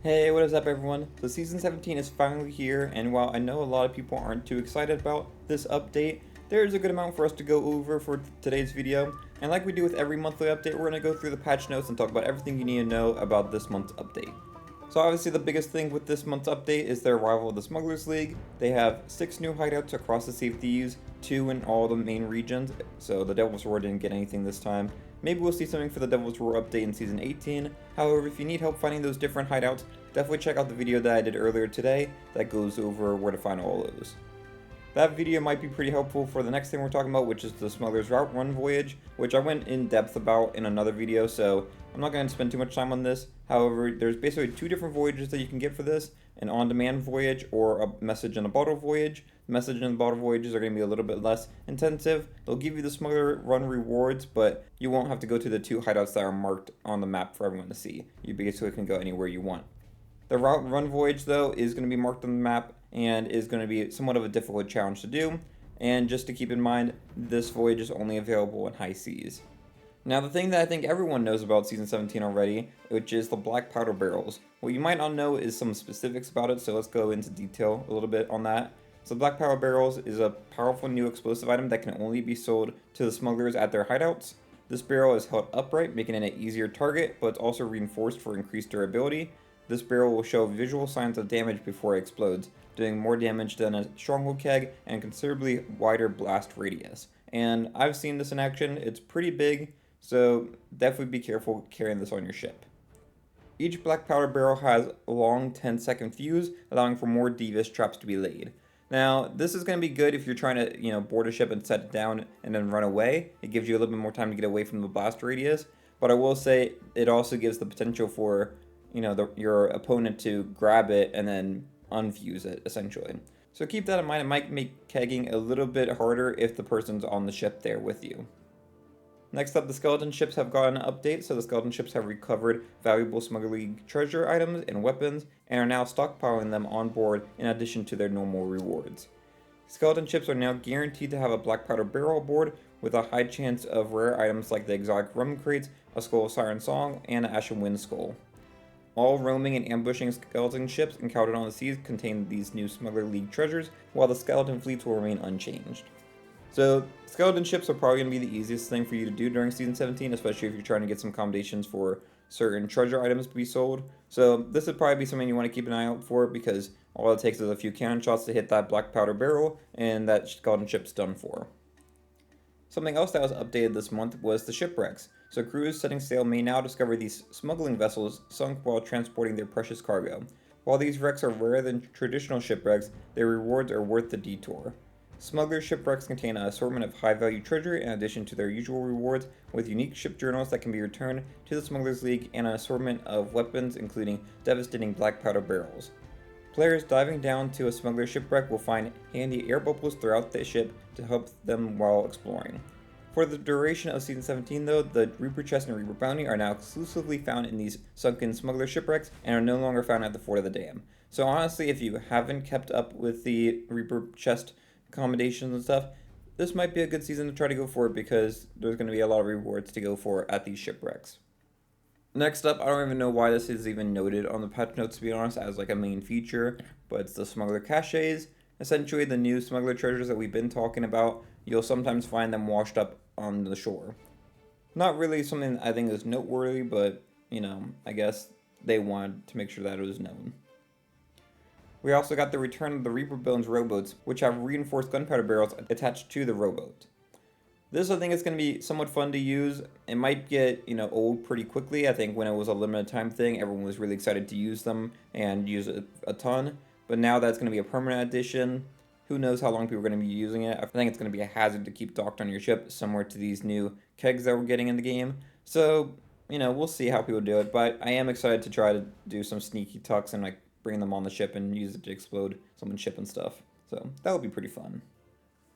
Hey, what is up everyone? So Season 17 is finally here, and while I know a lot of people aren't too excited about this update, there's a good amount for us to go over for today's video. And like we do with every monthly update, we're going to go through the patch notes and talk about everything you need to know about this month's update. So obviously the biggest thing with this month's update is the arrival of the Smugglers League. They have 6 new hideouts across the Sea of Thieves, 2 in all the main regions, so the Devil's Roar didn't get anything this time. Maybe we'll see something for the Devil's Roar update in Season 18. However, if you need help finding those different hideouts, definitely check out the video that I did earlier today that goes over where to find all those. That video might be pretty helpful for the next thing we're talking about, which is the Smuggler's Route Run voyage, which I went in depth about in another video, so I'm not going to spend too much time on this. However, there's basically 2 different voyages that you can get for this, an on-demand voyage or a message in a bottle voyage. The message in the bottle voyages are going to be a little bit less intensive. They'll give you the Smuggler Run rewards, but you won't have to go to the 2 hideouts that are marked on the map for everyone to see. You basically can go anywhere you want. The Route Run voyage, though, is going to be marked on the map and is going to be somewhat of a difficult challenge to do. And just to keep in mind, this voyage is only available in high seas. Now, the thing that I think everyone knows about Season 17 already, which is the black powder barrels. What you might not know is some specifics about it, so let's go into detail a little bit on that. So black powder barrels is a powerful new explosive item that can only be sold to the smugglers at their hideouts. This barrel is held upright, making it an easier target, but it's also reinforced for increased durability. This barrel will show visual signs of damage before it explodes, doing more damage than a stronghold keg and a considerably wider blast radius. And I've seen this in action. It's pretty big, so definitely be careful carrying this on your ship. Each black powder barrel has a long 10-second fuse, allowing for more devious traps to be laid. Now, this is going to be good if you're trying to, board a ship and set it down and then run away. It gives you a little bit more time to get away from the blast radius, but I will say it also gives the potential for your opponent to grab it and then unfuse it, essentially. So keep that in mind. It might make kegging a little bit harder if the person's on the ship there with you. Next up, the skeleton ships have gotten an update, so the skeleton ships have recovered valuable Smuggler League treasure items and weapons, and are now stockpiling them on board in addition to their normal rewards. Skeleton ships are now guaranteed to have a black powder barrel aboard, with a high chance of rare items like the exotic rum crates, a skull of Siren Song, and an Ashen Wind skull. All roaming and ambushing skeleton ships encountered on the seas contain these new Smuggler League treasures, while the skeleton fleets will remain unchanged. So, skeleton ships are probably going to be the easiest thing for you to do during Season 17, especially if you're trying to get some accommodations for certain treasure items to be sold. So, this would probably be something you want to keep an eye out for, because all it takes is a few cannon shots to hit that black powder barrel, and that skeleton ship's done for. Something else that was updated this month was the shipwrecks. So crews setting sail may now discover these smuggling vessels sunk while transporting their precious cargo. While these wrecks are rarer than traditional shipwrecks, their rewards are worth the detour. Smuggler shipwrecks contain an assortment of high-value treasure in addition to their usual rewards, with unique ship journals that can be returned to the Smugglers League and an assortment of weapons including devastating black powder barrels. Players diving down to a smuggler shipwreck will find handy air bubbles throughout the ship to help them while exploring. For the duration of Season 17 though, the Reaper Chest and Reaper Bounty are now exclusively found in these sunken smuggler shipwrecks and are no longer found at the Fort of the Dam. So honestly, if you haven't kept up with the Reaper Chest accommodations and stuff, this might be a good season to try to go for it, because there's going to be a lot of rewards to go for at these shipwrecks. Next up, I don't even know why this is even noted on the patch notes, to be honest, as like a main feature, but it's the Smuggler Caches. Essentially, the new smuggler treasures that we've been talking about, you'll sometimes find them washed up on the shore. Not really something I think is noteworthy, but, I guess they wanted to make sure that it was known. We also got the return of the Reaper Bones rowboats, which have reinforced gunpowder barrels attached to the rowboat. This, I think, is going to be somewhat fun to use. It might get, old pretty quickly. I think when it was a limited time thing, everyone was really excited to use them and use it a ton. But now that's going to be a permanent addition. Who knows how long people are going to be using it. I think it's going to be a hazard to keep docked on your ship, similar to these new kegs that we're getting in the game. So, we'll see how people do it. But I am excited to try to do some sneaky tucks and, bring them on the ship and use it to explode someone's ship and stuff. So, that would be pretty fun.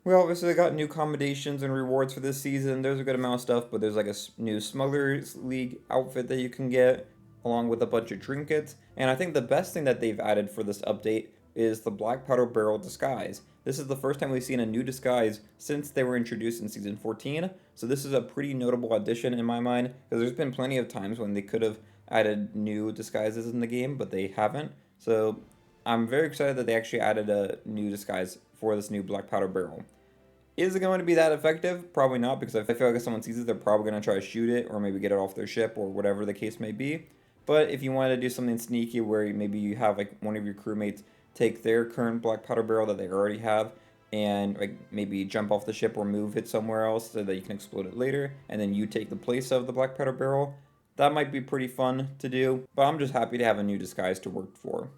We obviously got new accommodations and rewards for this season. There's a good amount of stuff, but there's a new Smugglers League outfit that you can get, along with a bunch of trinkets. And I think the best thing that they've added for this update is the black powder barrel disguise. This is the first time we've seen a new disguise since they were introduced in Season 14, so this is a pretty notable addition in my mind, because there's been plenty of times when they could have added new disguises in the game, but they haven't. So I'm very excited that they actually added a new disguise for this new black powder barrel. Is it going to be that effective? Probably not, because I feel like if someone sees it, they're probably going to try to shoot it or maybe get it off their ship or whatever the case may be. But if you wanted to do something sneaky where maybe you have like one of your crewmates take their current black powder barrel that they already have and like maybe jump off the ship or move it somewhere else so that you can explode it later, and then you take the place of the black powder barrel, that might be pretty fun to do. But I'm just happy to have a new disguise to work for.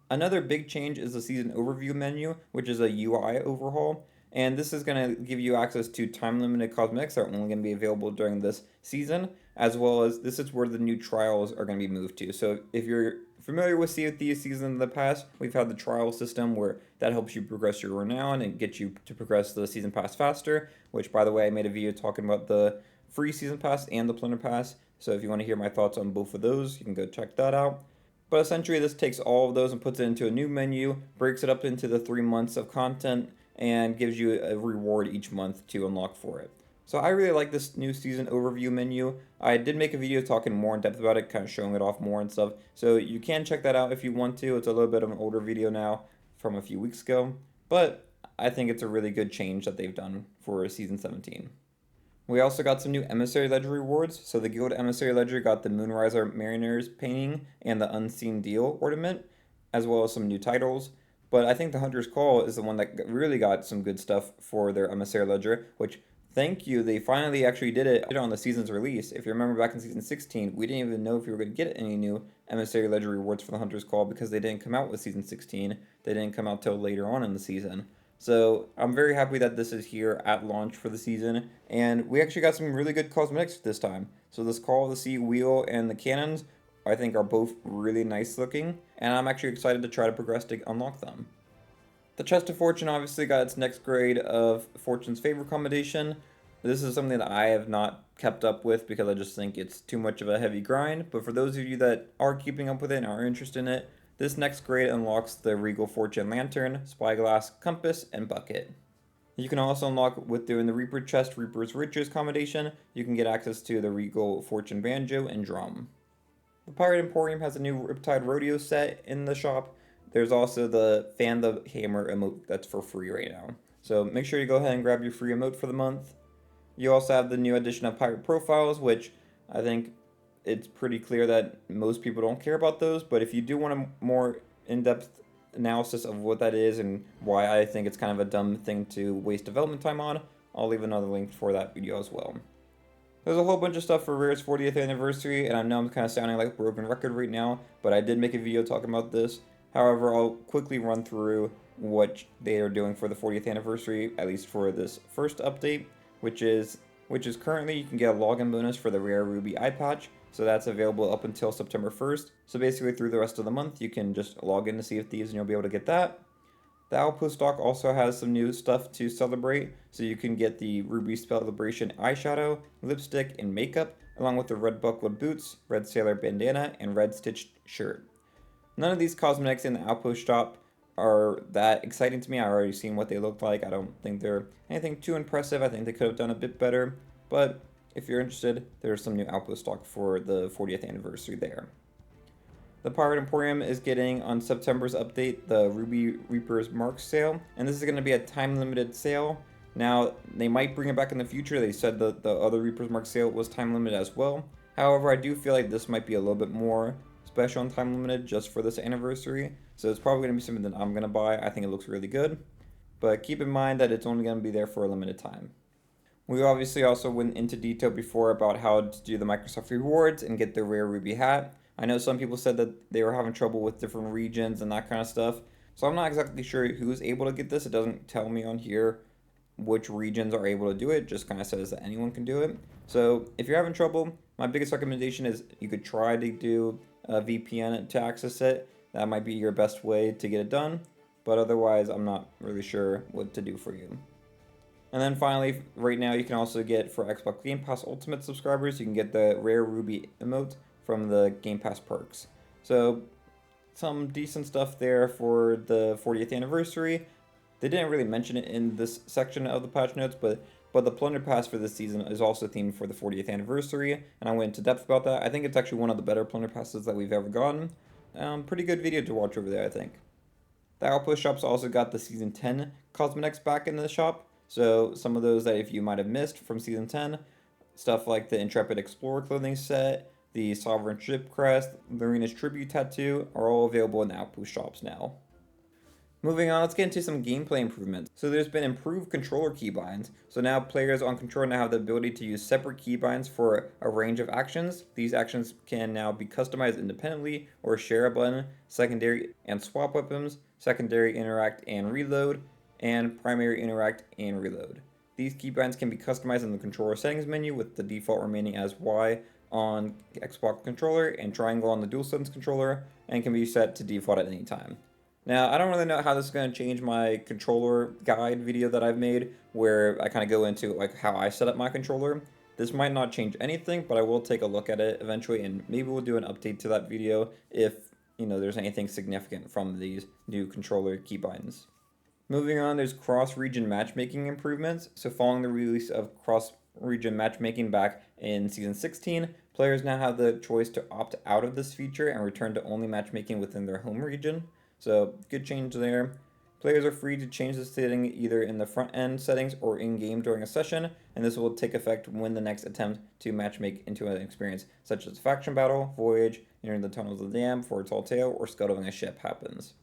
Another big change is the season overview menu, which is a UI overhaul. And this is going to give you access to time-limited cosmetics that are only going to be available during this season, as well as this is where the new trials are going to be moved to. So if you're familiar with Sea of Thieves season in the past, we've had the trial system where that helps you progress your renown and get you to progress the season pass faster, which, by the way, I made a video talking about the free season pass and the plunder pass. So if you want to hear my thoughts on both of those, you can go check that out. But essentially, this takes all of those and puts it into a new menu, breaks it up into the 3 months of content, and gives you a reward each month to unlock for it. So I really like this new season overview menu. I did make a video talking more in depth about it, kind of showing it off more and stuff. So you can check that out if you want to. It's a little bit of an older video now from a few weeks ago. But I think it's a really good change that they've done for season 17. We also got some new Emissary Ledger rewards. So the Guild Emissary Ledger got the Moonriser Mariner's painting and the Unseen Deal ornament, as well as some new titles. But I think the Hunter's Call is the one that really got some good stuff for their Emissary Ledger, which, thank you, they finally actually did it on the season's release. If you remember back in season 16, we didn't even know if we were going to get any new Emissary Ledger rewards for the Hunter's Call because they didn't come out with season 16. They didn't come out till later on in the season. So I'm very happy that this is here at launch for the season, and we actually got some really good cosmetics this time. So this Call of the Sea wheel and the cannons I think are both really nice looking, and I'm actually excited to try to progress to unlock them. The Chest of Fortune obviously got its next grade of Fortune's Favor commendation. This is something that I have not kept up with because I just think it's too much of a heavy grind, but for those of you that are keeping up with it and are interested in it, this next grade unlocks the Regal Fortune Lantern, Spyglass, Compass, and Bucket. You can also unlock, with doing the Reaper Chest Reaper's Riches commendation, you can get access to the Regal Fortune Banjo and Drum. The Pirate Emporium has a new Riptide Rodeo set in the shop. There's also the Fan the Hammer emote that's for free right now. So make sure you go ahead and grab your free emote for the month. You also have the new edition of Pirate Profiles, which I think it's pretty clear that most people don't care about those. But if you do want a more in-depth analysis of what that is and why I think it's kind of a dumb thing to waste development time on, I'll leave another link for that video as well. There's a whole bunch of stuff for Rare's 40th anniversary, and I know I'm kind of sounding like a broken record right now, but I did make a video talking about this. However, I'll quickly run through what they are doing for the 40th anniversary, at least for this first update, which is currently you can get a login bonus for the Rare Ruby eye patch, so that's available up until September 1st. So basically through the rest of the month, you can just log in to Sea of Thieves and you'll be able to get that. The Outpost stock also has some new stuff to celebrate, so you can get the Ruby Celebration eyeshadow, lipstick, and makeup, along with the red buckled boots, red sailor bandana, and red stitched shirt. None of these cosmetics in the Outpost shop are that exciting to me. I've already seen what they look like. I don't think they're anything too impressive. I think they could have done a bit better, but if you're interested, there's some new Outpost stock for the 40th anniversary there. The Pirate Emporium is getting, on September's update, the Ruby Reaper's Mark sale, and this is going to be a time-limited sale. Now, they might bring it back in the future. They said that the other Reaper's Mark sale was time-limited as well. However, I do feel like this might be a little bit more special and time-limited just for this anniversary, so it's probably going to be something that I'm going to buy. I think it looks really good, but keep in mind that it's only going to be there for a limited time. We obviously also went into detail before about how to do the Microsoft rewards and get the Rare Ruby hat. I know some people said that they were having trouble with different regions and that kind of stuff, so I'm not exactly sure who's able to get this. It doesn't tell me on here which regions are able to do it, it just kind of says that anyone can do it. So if you're having trouble, my biggest recommendation is you could try to do a VPN to access it. That might be your best way to get it done, but otherwise I'm not really sure what to do for you. And then finally, right now you can also get, for Xbox Game Pass Ultimate subscribers, you can get the Rare Ruby emote from the Game Pass perks. So some decent stuff there for the 40th anniversary. They didn't really mention it in this section of the patch notes, but But the Plunder Pass for this season is also themed for the 40th anniversary, and I went into depth about that. I think it's actually one of the better Plunder Passes that we've ever gotten. Pretty good video to watch over there, I think. The Outpost shops also got the Season 10 cosmetics back in the shop, so some of those that if you might have missed from Season 10, stuff like the Intrepid Explorer clothing set, the Sovereign Ship crest, Marina's Tribute tattoo are all available in the Outpost shops now. Moving on, let's get into some gameplay improvements. So there's been improved controller keybinds. So now players on controller now have the ability to use separate keybinds for a range of actions. These actions can now be customized independently or share a button, secondary and swap weapons, secondary interact and reload, and primary interact and reload. These keybinds can be customized in the controller settings menu with the default remaining as Y on Xbox controller and triangle on the DualSense controller, and can be set to default at any time. Now, I don't really know how this is going to change my controller guide video that I've made, where I kind of go into like how I set up my controller. This might not change anything, but I will take a look at it eventually, and maybe we'll do an update to that video if, there's anything significant from these new controller keybinds. Moving on, there's cross-region matchmaking improvements. So following the release of cross-region matchmaking back in Season 16, players now have the choice to opt out of this feature and return to only matchmaking within their home region. So good change there. Players are free to change the setting either in the front end settings or in-game during a session, and this will take effect when the next attempt to matchmake into an experience such as faction battle, voyage, entering the tunnels of the dam for a tall tale, or scuttling a ship happens.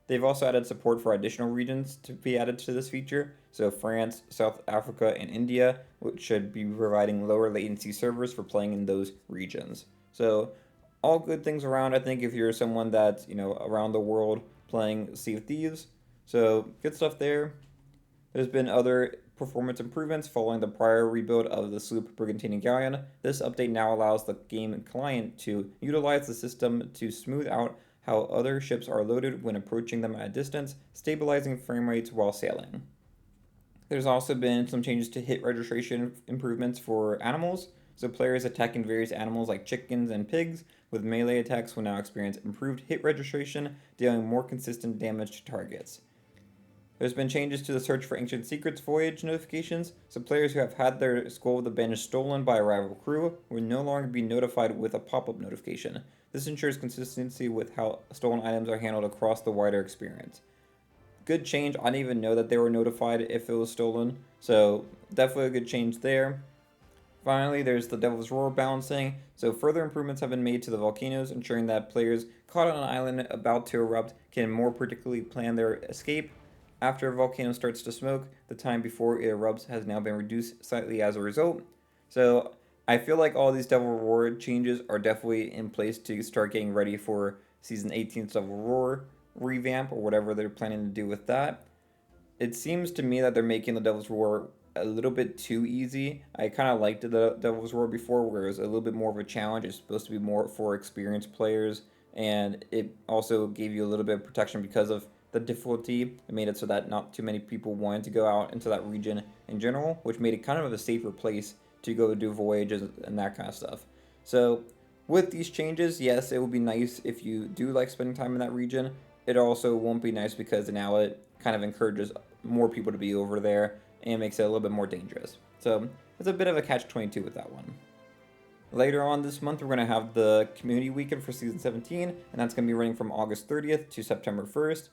They've also added support for additional regions to be added to this feature, so France, South Africa, and India, which should be providing lower latency servers for playing in those regions. So all good things around, I think, if you're someone that's, around the world playing Sea of Thieves. So, good stuff there. There's been other performance improvements following the prior rebuild of the sloop, brigantine, and galleon. This update now allows the game client to utilize the system to smooth out how other ships are loaded when approaching them at a distance, stabilizing frame rates while sailing. There's also been some changes to hit registration improvements for animals. So players attacking various animals like chickens and pigs with melee attacks will now experience improved hit registration, dealing more consistent damage to targets. There's been changes to the Search for Ancient Secrets voyage notifications, so players who have had their Scroll of the Banish stolen by a rival crew will no longer be notified with a pop-up notification. This ensures consistency with how stolen items are handled across the wider experience. Good change. I didn't even know that they were notified if it was stolen, so definitely a good change there. Finally, there's the Devil's Roar balancing, so further improvements have been made to the volcanoes, ensuring that players caught on an island about to erupt can more particularly plan their escape. After a volcano starts to smoke, the time before it erupts has now been reduced slightly as a result. So I feel like all these Devil Roar changes are definitely in place to start getting ready for Season 18's Devil Roar revamp, or whatever they're planning to do with that. It seems to me that they're making the Devil's Roar a little bit too easy. I kind of liked the Devil's Roar before, where it was a little bit more of a challenge. It's supposed to be more for experienced players, and it also gave you a little bit of protection because of the difficulty. It made it so that not too many people wanted to go out into that region in general, which made it kind of a safer place to go do voyages and that kind of stuff. So with these changes, yes, it would be nice if you do like spending time in that region. It also won't be nice because now it kind of encourages more people to be over there and makes it a little bit more dangerous. So it's a bit of a catch-22 with that one. Later on this month, we're going to have the community weekend for Season 17, and that's going to be running from August 30th to September 1st.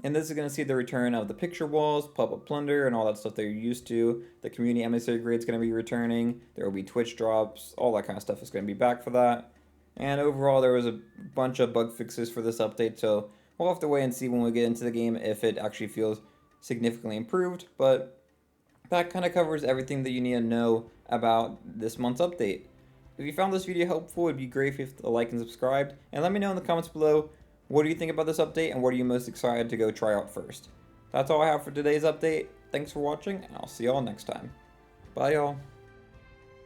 And this is going to see the return of the picture walls, pop-up plunder, and all that stuff that you're used to. The community emissary grade is going to be returning. There will be Twitch drops. All that kind of stuff is going to be back for that. And overall, there was a bunch of bug fixes for this update, so we'll have to wait and see when we get into the game if it actually feels significantly improved. But that kind of covers everything that you need to know about this month's update. If you found this video helpful, it'd be great if you hit the like and subscribed. And let me know in the comments below, what do you think about this update and what are you most excited to go try out first? That's all I have for today's update. Thanks for watching, and I'll see y'all next time. Bye, y'all.